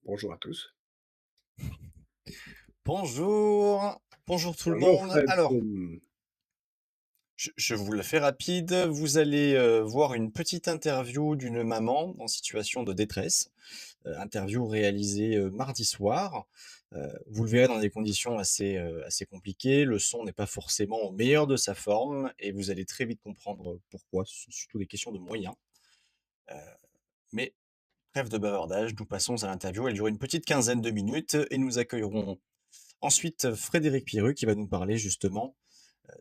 Bonjour à tous. Bonjour, bonjour tout le Bonjour monde. Fred. Alors, je vous le fais rapide. Vous allez voir une petite interview d'une maman en situation de détresse. Interview réalisée mardi soir. Vous le verrez dans des conditions assez compliquées. Le son n'est pas forcément au meilleur de sa forme et vous allez très vite comprendre pourquoi. Ce sont surtout des questions de moyens. Euh, mais trêve de bavardage, nous passons à l'interview. Elle dure une petite quinzaine de minutes et nous accueillerons ensuite Frédéric Pierru qui va nous parler justement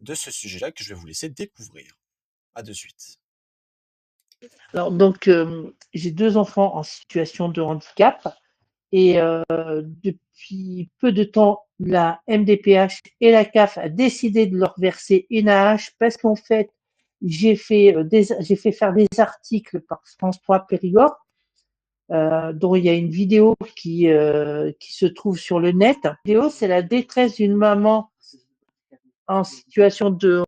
de ce sujet-là que je vais vous laisser découvrir. À de suite. Alors donc, j'ai 2 enfants en situation de handicap et depuis peu de temps, la MDPH et la CAF a décidé de leur verser une AAH parce qu'en fait, j'ai fait faire des articles par France 3 Périgord, dont il y a une vidéo qui se trouve sur le net. La vidéo, c'est la détresse d'une maman en situation de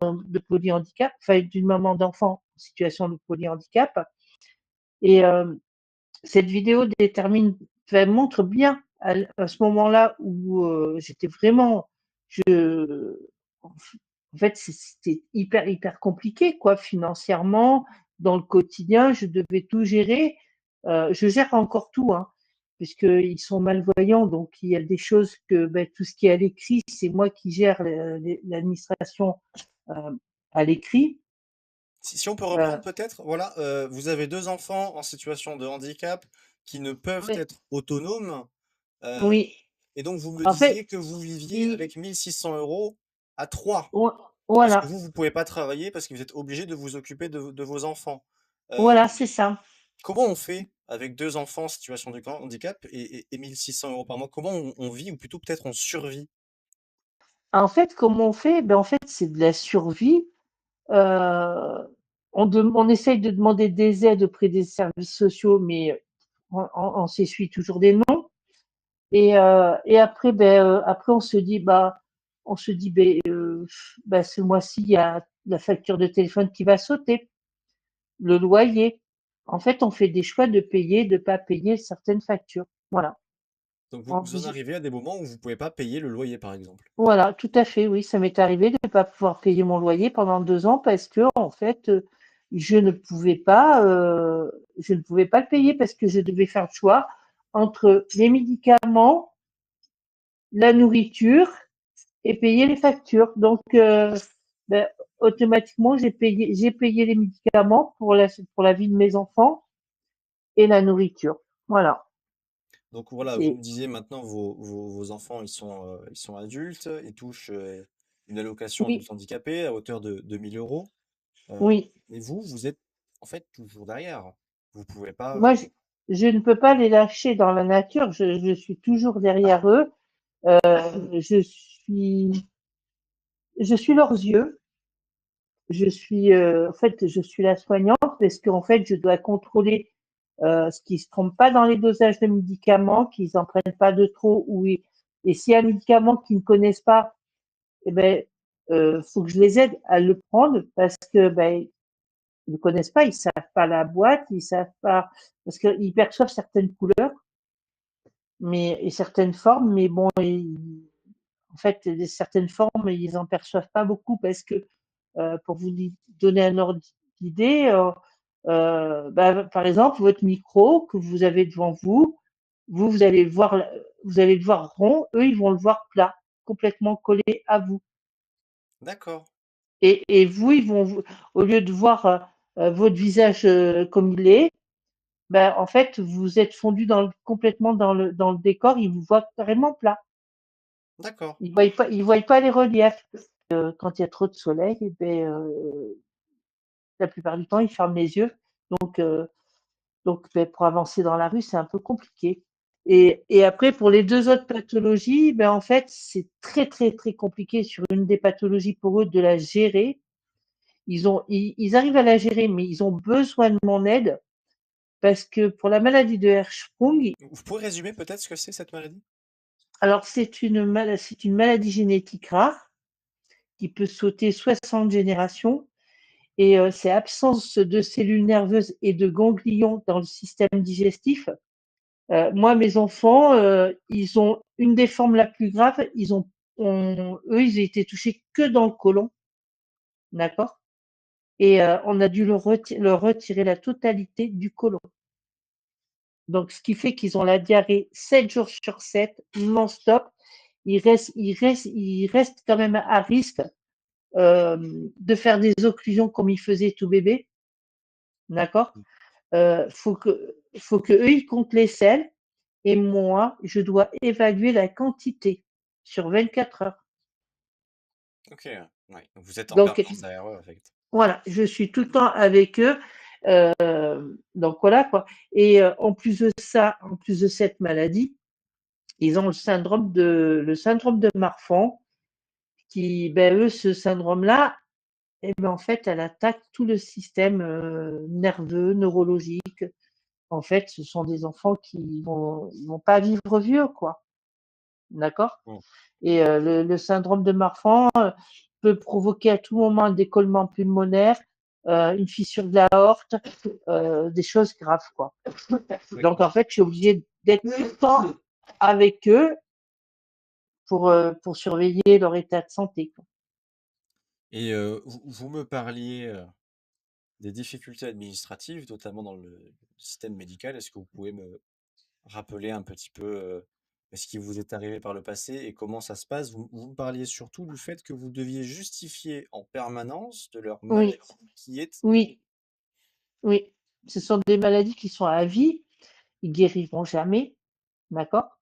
polyhandicap, enfin d'une maman d'enfant en situation de polyhandicap et cette vidéo montre bien à ce moment-là où j'étais vraiment, je, en fait, c'était hyper compliqué, quoi, financièrement, dans le quotidien, je devais tout gérer. Je gère encore tout, hein, puisqu'ils sont malvoyants, donc il y a des choses que, ben, tout ce qui est à l'écrit, c'est moi qui gère l'administration euh, à l'écrit. Si on peut Euh, reprendre peut-être, voilà, vous avez deux enfants en situation de handicap qui ne peuvent ouais, être autonomes, euh, oui, et donc vous me en disiez fait, que vous viviez il, avec 1 600 € à 3, parce que voilà. vous ne pouvez pas travailler, parce que vous êtes obligé de vous occuper de vos enfants. Euh, Voilà, c'est ça. Comment on fait avec deux enfants en situation de handicap et 1 600 € par mois? Comment on vit, ou plutôt peut-être on survit? En fait, comment on fait? Ben, en fait, c'est de la survie. Heu, on essaye de demander des aides auprès des services sociaux, mais on s'essuie toujours des noms et après, après on se dit: bah, ce mois-ci, il y a la facture de téléphone qui va sauter, le loyer. En fait, on fait des choix de pas payer certaines factures. Voilà. Donc En vous en vis arrivez à des moments où vous pouvez pas payer le loyer, par exemple? Voilà, tout à fait, oui, ça m'est arrivé de ne pas pouvoir payer mon loyer pendant 2 ans parce que en fait, je ne pouvais pas, je ne pouvais pas le payer parce que je devais faire le choix entre les médicaments, la nourriture et payer les factures. Donc, bah, automatiquement, j'ai payé les médicaments pour la vie de mes enfants et la nourriture. Voilà. Donc voilà, vous Et me disiez maintenant vos enfants, ils sont adultes, ils touchent une allocation oui, adulte handicapé à hauteur de 1 000 €. Euh, oui. mais vous êtes en fait toujours derrière. Vous pouvez pas. Moi, je ne peux pas les lâcher dans la nature. Je suis toujours derrière eux. Euh, je suis, je suis leurs yeux. En fait, je suis la soignante parce qu'en fait, je dois contrôler ce qu'ils se trompent pas dans les dosages de médicaments, qu'ils en prennent pas de trop et s'il y a un médicament qu'ils ne connaissent pas, eh ben, faut que je les aide à le prendre parce que ben ils ne connaissent pas, ils savent pas la boîte, ils savent pas parce qu'ils perçoivent certaines couleurs, mais et certaines formes, mais bon, en fait, certaines formes, ils en perçoivent pas beaucoup parce que pour vous donner un ordre d'idée, bah, par exemple, votre micro que vous avez devant vous, vous allez vous allez le voir rond, eux, ils vont le voir plat, complètement collé à vous. D'accord. Et vous, au lieu de voir votre visage comme il est, ben, en fait, vous êtes fondu complètement dans le décor, ils vous voient carrément plat. D'accord. Ils voient pas les reliefs. Quand il y a trop de soleil, et ben, la plupart du temps, ils ferment les yeux. Donc, euh, donc ben, pour avancer dans la rue, c'est un peu compliqué. Et après, pour les deux autres pathologies, ben, en fait, c'est très compliqué sur une des pathologies pour eux de la gérer. Ils arrivent à la gérer, mais ils ont besoin de mon aide parce que pour la maladie de Hirschsprung, Vous pouvez résumer peut-être ce que c'est cette maladie? alors c'est une maladie génétique rare qui peut sauter 60 générations et c'est absence de cellules nerveuses et de ganglions dans le système digestif Moi, mes enfants, ils ont une des formes la plus grave, eux, ils ont été touchés que dans le côlon, d'accord? Et on a dû leur retirer la totalité du côlon. Donc, ce qui fait qu'ils ont la diarrhée 7 jours sur 7, non-stop. Ils restent quand même à risque de faire des occlusions comme ils faisaient tout bébé, d'accord? Faut que eux, ils comptent les selles et moi, je dois évaluer la quantité sur 24 heures. OK, ouais. Donc vous êtes en Donc, permanence derrière eux, en fait. voilà, je suis tout le temps avec eux. Donc voilà quoi. Et en plus de ça, en plus de cette maladie, ils ont le syndrome de Marfan, qui, ben eux, ce syndrome-là, eh ben, en fait, elle attaque tout le système nerveux, neurologique. En fait, ce sont des enfants qui vont pas vivre vieux, quoi. D'accord? Mmh. Et le syndrome de Marfan peut provoquer à tout moment un décollement pulmonaire, une fissure de l'aorte, des choses graves, quoi. Donc, D'accord. en fait, je suis obligée d'être tout le temps avec eux pour surveiller leur état de santé, quoi. Et vous me parliez, des difficultés administratives, notamment dans le système médical. Est-ce que vous pouvez me rappeler un petit peu, ce qui vous est arrivé par le passé et comment ça se passe? Vous me parliez surtout du fait que vous deviez justifier en permanence de leur Oui, maladie qui est oui, oui. Ce sont des maladies qui sont à vie, ils guériront jamais, d'accord?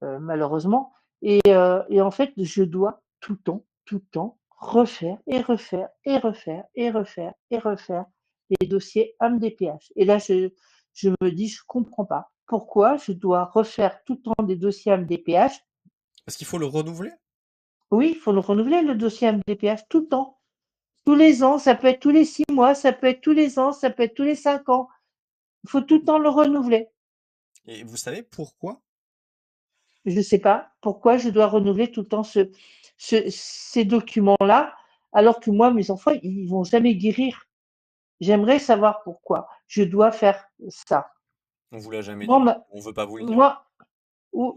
Malheureusement. Et en fait, je dois tout le temps, refaire et refaire et refaire et refaire et refaire les dossiers AMDPH. Et là, je me dis, je comprends pas. Pourquoi je dois refaire tout le temps des dossiers AMDPH? parce qu'il faut le renouveler? Oui, il faut le renouveler, le dossier AMDPH, tout le temps. Tous les ans, ça peut être tous les 6 mois, ça peut être tous les ans, ça peut être tous les 5 ans. Il faut tout le temps le renouveler. Et vous savez pourquoi? Je ne sais pas pourquoi je dois renouveler tout le temps ces documents-là, alors que moi, mes enfants, ils vont jamais guérir. J'aimerais savoir pourquoi je dois faire ça. On vous l'a jamais Moi, dit. On veut pas vous le dire. moi,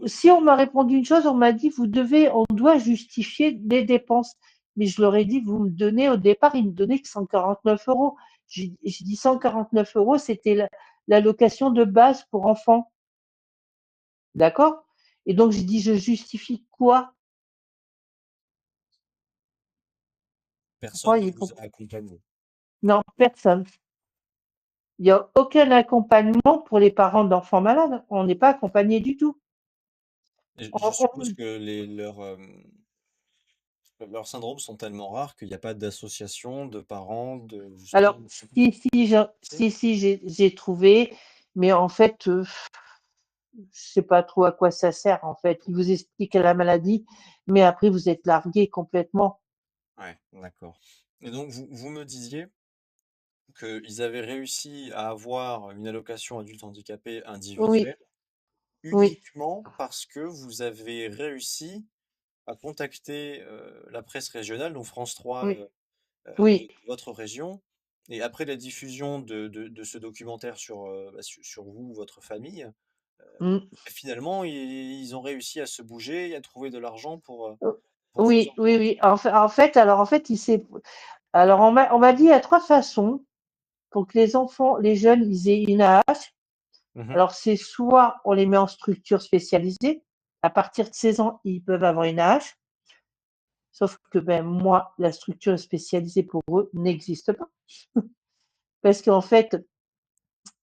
si on m'a répondu une chose, on m'a dit, on doit justifier des dépenses. Mais je leur ai dit, vous me donnez au départ, ils me donnaient que 149 euros. J'ai dit 149 euros, c'était l'allocation de base pour enfants. D'accord? Et donc, j'ai dit, je justifie quoi? Personne Pourquoi, ne vous a accompagné. non, personne. Il n'y a aucun accompagnement pour les parents d'enfants malades. On n'est pas accompagné du tout. Et je On- suppose on- que leurs syndromes sont tellement rares qu'il n'y a pas d'association de parents, de justement Alors, de si, si, si, j'ai trouvé, mais en fait, je sais pas trop à quoi ça sert. En fait, ils vous expliquent la maladie, mais après, vous êtes largué complètement. Ouais, d'accord. Et donc vous me disiez qu'ils avaient réussi à avoir une allocation adulte handicapé Oui, individuelle oui, uniquement parce que vous avez réussi à contacter, la presse régionale, donc France 3, oui, oui. de votre région. Et après la diffusion de ce documentaire sur, sur vous, votre famille, Mm. finalement, ils ont réussi à se bouger et à trouver de l'argent pour vos Oui, enfants. oui, oui. En fait, alors on m'a dit il y a trois façons pour que les enfants, les jeunes, ils aient une AH. Mmh. Alors, c'est soit on les met en structure spécialisée, à partir de 16 ans, ils peuvent avoir une AH, sauf que ben, moi, la structure spécialisée pour eux n'existe pas. Parce qu'en fait,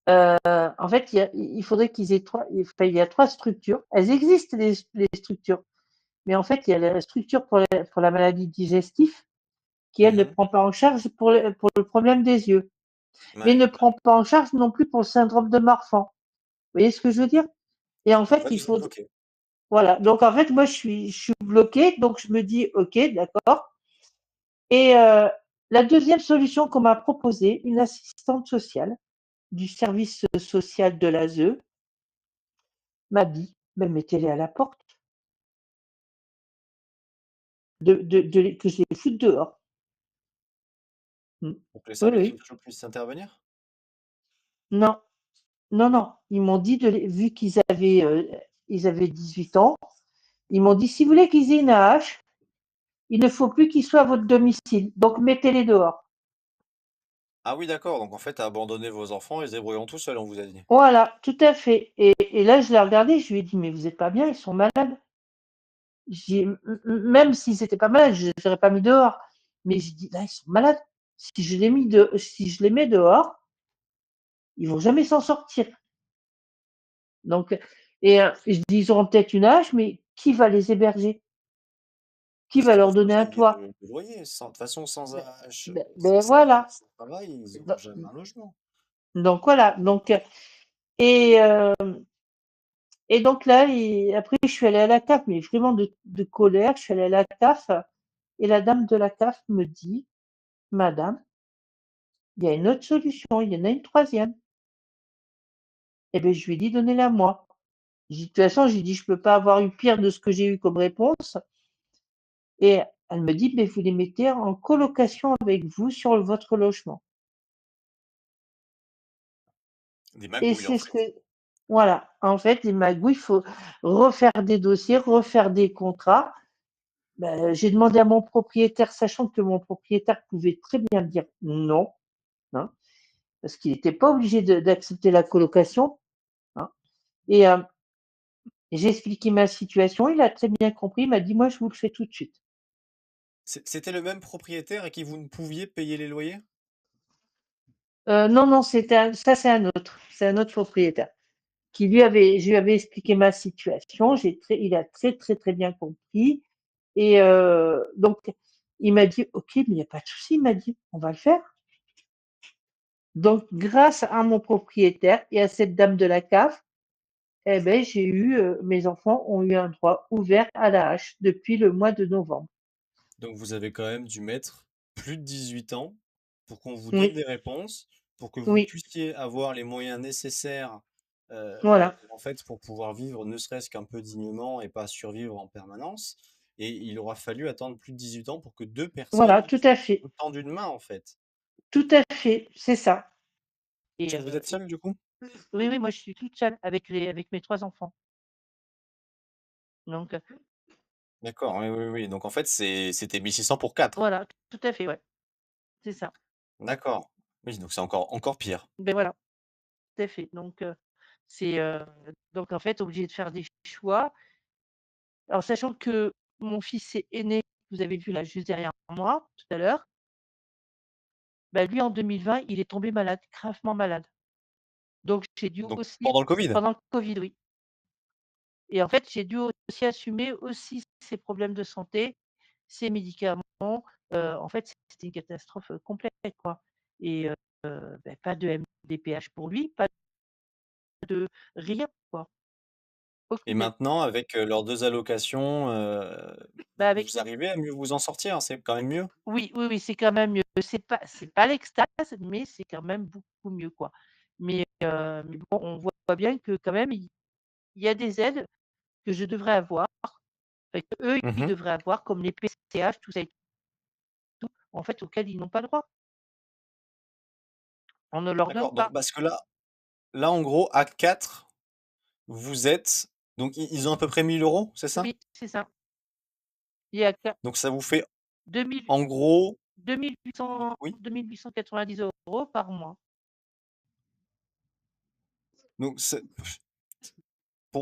il faudrait qu'ils aient enfin, il y a trois structures. Elles existent, les structures. Mais en fait, il y a la structure pour la maladie digestive qui, elle, ne Mmh. prend pas en charge pour le problème des yeux, mais Ouais, ne prend pas en charge non plus pour le syndrome de Marfan. Vous voyez ce que je veux dire? Et en en fait, fait, il vous êtes faut, bloqué. voilà. Donc, en fait, moi, je suis bloquée. Donc, je me dis, OK, d'accord. Et la deuxième solution qu'on m'a proposée, une assistante sociale du service social de l'ASE, m'a dit, ben, mettez-les à la porte, que je les foute dehors. Mm. Pour que les Oui, services oui. sociaux puissent intervenir? Non. non, non, ils m'ont dit, vu ils avaient 18 ans, ils m'ont dit, si vous voulez qu'ils aient une AH, il ne faut plus qu'ils soient à votre domicile. Donc, mettez-les dehors. Ah oui, d'accord. Donc en fait, à abandonner vos enfants et se débrouilleront tout seuls, on vous a dit. Voilà, tout à fait. Et là, je l'ai regardé, je lui ai dit, mais vous n'êtes pas bien, ils sont malades. Même s'ils n'étaient pas malades, je ne les aurais pas mis dehors. Mais j'ai dit, là, ils sont malades. Si je les mets dehors, ils vont jamais s'en sortir. Donc, je dis, ils auront peut-être une âge, mais qui va les héberger? Qui C'est ce va qui va leur se donner un payer toit? le loyer. De toute façon, sans Ben, AH, ben voilà. sans travail, ils n'auront jamais un logement. Donc voilà. Et, euh, et donc là, après, je suis allée à la CAF, mais vraiment de colère. Je suis allée à la CAF et la dame de la CAF me dit, Madame, il y a une autre solution, il y en a une troisième. Eh bien, je lui ai dit, donnez-la moi. De toute façon, j'ai dit, je ne peux pas avoir eu pire de ce que j'ai eu comme réponse. Et elle me dit, mais vous les mettez en colocation avec vous sur votre logement. Des Et magouilles, en c'est ce fait. que, voilà, en fait, les magouilles, il faut refaire des dossiers, refaire des contrats. Ben, j'ai demandé à mon propriétaire, sachant que mon propriétaire pouvait très bien dire non, hein, parce qu'il n'était pas obligé d'accepter la colocation. Hein. Et j'ai expliqué ma situation, il a très bien compris, il m'a dit, moi, je vous le fais tout de suite. C'était le même propriétaire à qui vous ne pouviez payer les loyers? Non, non, ça, c'est un autre propriétaire. Je lui avais expliqué ma situation, il a très, très, très bien compris. Et donc, il m'a dit, OK, mais il n'y a pas de souci, il m'a dit, on va le faire. Donc, grâce à mon propriétaire et à cette dame de la CAF, eh ben, mes enfants ont eu un droit ouvert à la hache depuis le mois de novembre. Donc vous avez quand même dû mettre plus de 18 ans pour qu'on vous donne Oui, des réponses, pour que vous oui, puissiez avoir les moyens nécessaires, voilà, en fait, pour pouvoir vivre ne serait-ce qu'un peu dignement et pas survivre en permanence. Et il aura fallu attendre plus de 18 ans pour que deux personnes voilà, tout à fait, vous tendent une main, en fait. tout à fait, c'est ça. Parce Et, que vous êtes seul, du coup? oui, oui, moi, je suis toute seule avec mes 3 enfants. Donc, D'accord, oui, oui, oui. Donc en fait, c'était 1600 pour 4. voilà, tout à fait, ouais, c'est ça. D'accord. Oui, donc c'est encore pire. Ben voilà, tout à fait. C'est, donc en fait, obligé de faire des choix. Alors sachant que mon fils est aîné, vous avez vu là juste derrière moi tout à l'heure, bah, lui en 2020, il est tombé malade, gravement malade. Donc j'ai dû Donc aussi pendant le Covid. pendant le covid, oui, et en fait, j'ai dû aussi assumer aussi ses problèmes de santé, ses médicaments, en fait, c'était une catastrophe, complète, quoi. Et pas de MDPH pour lui, pas de rien, quoi. Et Aucune aide. maintenant, avec leurs deux allocations, Bah, avec vous arrivez à mieux vous en sortir, hein, c'est quand même mieux. Oui, oui, oui, c'est quand même mieux. C'est pas l'extase, mais c'est quand même beaucoup mieux, quoi. Mais bon, on voit bien que quand même, il y a des aides que je devrais avoir, enfin, qu'eux, ils Mhm. devraient avoir, comme les PCH, tout ça et tout, en fait, auxquels ils n'ont pas droit. On ne leur donne D'accord. Donc pas. parce que là, en gros, acte 4, vous êtes donc ils ont à peu près 1 000 euros, c'est ça? Oui, c'est ça. Il y a qu'à Donc ça vous fait 2000 en gros, 2800 oui. 2 890 € par mois. Donc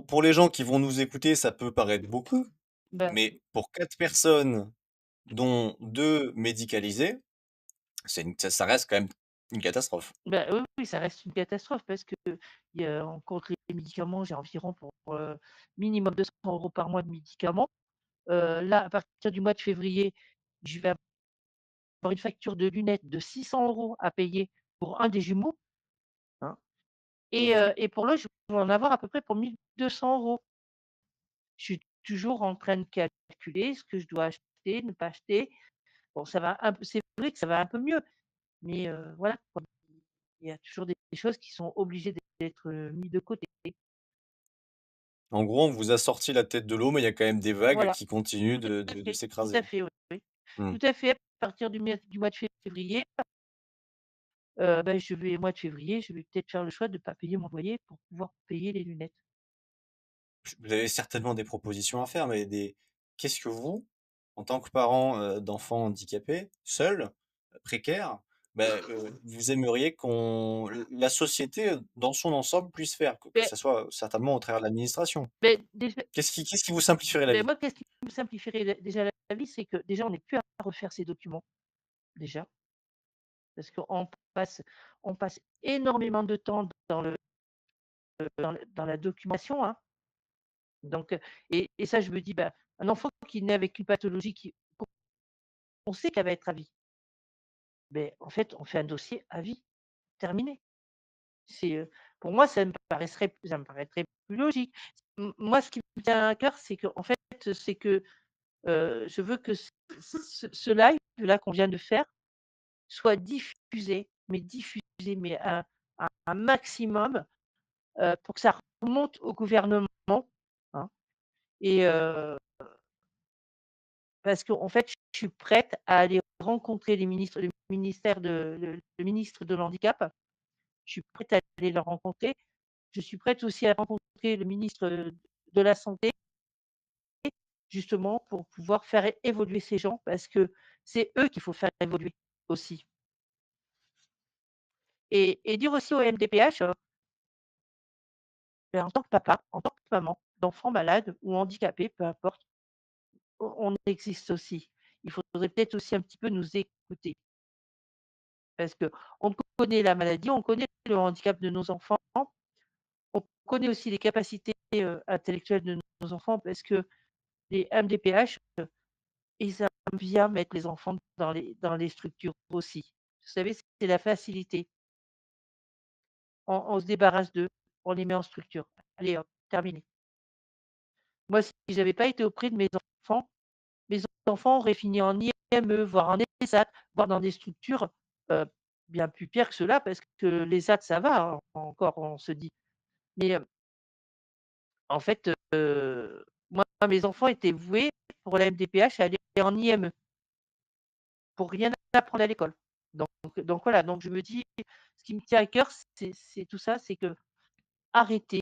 pour les gens qui vont nous écouter, ça peut paraître beaucoup, Ben mais pour 4 personnes, dont 2 médicalisées, ça reste quand même une catastrophe. oui, oui, ça reste une catastrophe parce que on compte les médicaments, j'ai environ pour, minimum 200 € par mois de médicaments. Là, à partir du mois de février, je vais avoir une facture de lunettes de 600 € à payer pour un des jumeaux, hein, Mhm. et pour l'autre, je vais en avoir à peu près pour 1 200 €. Je suis toujours en train de calculer ce que je dois acheter, ne pas acheter. Bon, ça va un peu, c'est vrai que ça va un peu mieux, mais voilà, quoi. Il y a toujours des choses qui sont obligées d'être, mis de côté. En gros, on vous a sorti la tête de l'eau, mais il y a quand même des vagues Voilà, qui continuent tout à de fait, tout à s'écraser. fait, oui, oui. Hmm. Tout à fait, à partir du mois de février, au mois de février, je vais peut-être faire le choix de pas payer mon loyer pour pouvoir payer les lunettes. Vous avez certainement des propositions à faire, mais qu'est-ce que vous, en tant que parent d'enfants handicapés, seuls, précaires, vous aimeriez la société dans son ensemble puisse faire, que Beh ça soit certainement au travers de l'administration. déjà Qu'est-ce qui vous simplifierait la vie? moi, qu'est-ce qui me simplifierait déjà la vie, c'est que déjà on n'est plus à refaire ces documents, déjà, parce on passe énormément de temps dans la documentation, hein. Donc et ça, je me dis, bah, un enfant qui naît avec une pathologie qui on sait qu'elle va être à vie, beh, en fait, on fait un dossier à vie, terminé. C'est, pour moi, ça me paraîtrait plus logique. Moi, ce qui me tient à cœur, c'est qu'en fait, c'est que, je veux que ce live-là qu'on vient de faire soit diffusé, mais diffusé, mais un maximum, pour que ça remonte au gouvernement, hein et parce qu'en fait, je suis prête à aller rencontrer le ministre de l'handicap. Je suis prête à aller le rencontrer. Je suis prête aussi à rencontrer le ministre, de la santé, justement pour pouvoir faire évoluer ces gens parce que c'est eux qu'il faut faire évoluer aussi et dire aussi au MDPH, en tant que papa, en tant que maman d'enfants malades ou handicapés, peu importe, on existe aussi. Il faudrait peut-être aussi un petit peu nous écouter parce qu'on connaît la maladie, on connaît le handicap de nos enfants, on connaît aussi les capacités, intellectuelles de nos enfants parce que les MDPH, ils aiment bien mettre les enfants dans les structures aussi. Vous savez, c'est la facilité. On se débarrasse d'eux, on les met en structure. Allez hop, terminé. Moi, si j'avais pas été auprès de mes enfants auraient fini en IME, voire en ESAT, voire dans des structures, heu, bien plus pires que ceux-là parce que l'ESAT ça va, encore on se dit. Mais, en fait, moi mes enfants étaient voués pour la MDPH à aller en IME, pour rien apprendre à l'école. Donc voilà, donc je me dis, ce qui me tient à cœur, c'est tout ça, c'est que arrêtez,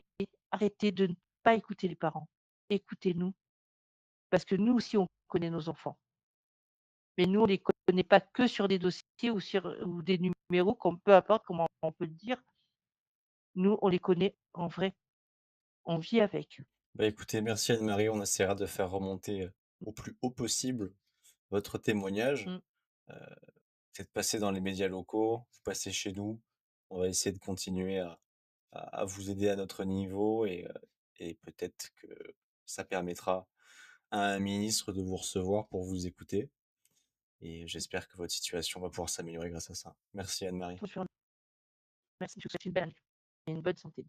arrêtez de ne pas écouter les parents. Écoutez-nous, parce que nous aussi on connaît nos enfants. Mais nous, on les connaît pas que sur des dossiers ou des numéros qu'on peu importe comment on peut le dire. Nous, on les connaît en vrai, on vit avec. Bah écoutez, merci Anne-Marie, on essaiera de faire remonter au plus haut possible votre témoignage. Mmh. Euh, Peut-être passer dans les médias locaux, vous passez chez nous. On va essayer de continuer à vous aider à notre niveau et peut-être que ça permettra à un ministre de vous recevoir pour vous écouter. Et j'espère que votre situation va pouvoir s'améliorer grâce à ça. Merci Anne-Marie. Merci, je vous souhaite une belle année et une bonne santé.